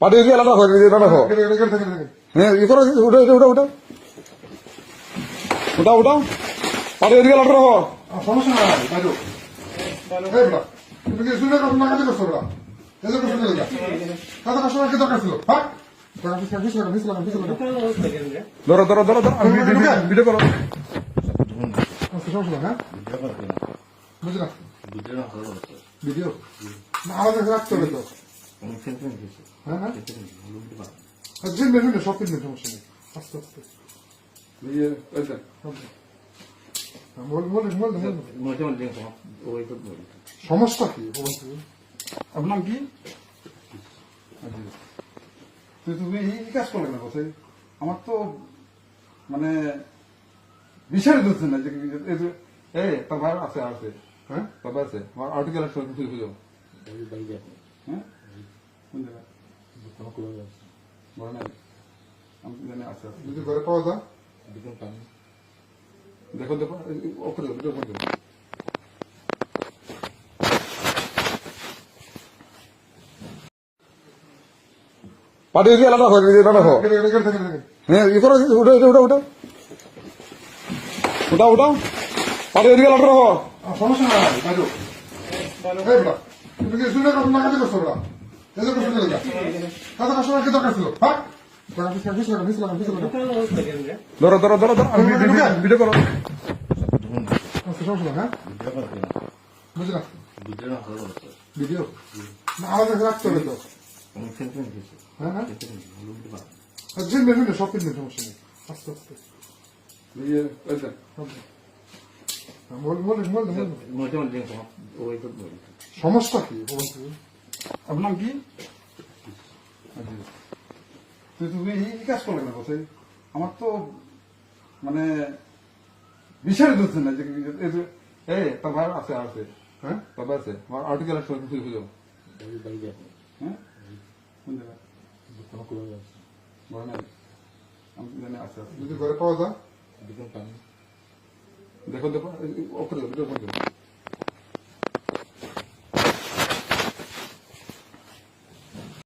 পাঠিয়ে দিয়ে আলাদা হয় এটা রাখো হ্যাঁ ই করো ওটা ওটা ওটা ওটা ওটা পাঠিয়ে দিয়ে আলাদা রাখো সমস্যা নাই বাইরো এই বড় তুমি কি শুনে কথা না কাজে করছো বড় এই যে শুনে লাগা কাজে কাজ কি দরকার ছিল হ্যাঁ ধরো ধরো ধরো ধরো আমি ভিডিও করো সমস্যা হ্যাঁ বুঝলা ভিডিও না আমাদের রাখতে হবে তো হ্যাঁ হ্যাঁ জিম মেনু সব কিনবেন সমস্যা নেই আস্তে আস্তে সমস্যা কি আপনার কি তুমি এই কাজ করলে না বসে আমার তো মানে বিষয় দিচ্ছে না যে এই তোর ভাই আছে আছে হ্যাঁ তোর ভাই আছে আমার আর্টিকেল আছে খুঁজো হ্যাঁ কোন জায়গা বড় না আমি জানি আছে যদি ঘরে পাওয়া যায় দেখো দেখো ওপরে ভিডিও করে দেবো পাঠিয়ে দিয়ে আলাদা হয় এটা রাখো হ্যাঁ ই করো ওটা ওটা ওটা ওটা ওটা পাঠিয়ে দিয়ে আলাদা রাখো সমস্যা নাই বাইরো এই বড় তুমি কি শুনে কথা না কাজে করছো বড় এই যে শুনে লাগা কাজে কাজ কি দরকার ছিল হ্যাঁ ধরো ধরো ধরো ধরো আমি ভিডিও করো সমস্যা হ্যাঁ বুঝলা ভিডিও না আমাদের রাখতে হবে তো হ্যাঁ হ্যাঁ জিম মেনু সব কিনবেন সমস্যা নেই আস্তে আস্তে সমস্যা কি আপনার কি তুমি এই কাজ করলে না বসে আমার তো মানে বিষয় দিচ্ছে না যে এই তোর ভাই আছে আছে হ্যাঁ তোর ভাই আছে আমার আর্টিকেল আছে খুঁজো হ্যাঁ কোন জায়গা বড় না আমি জানি আছে যদি ঘরে পাওয়া যায় দেখো দেখো ওপরে ভিডিও করে দেবো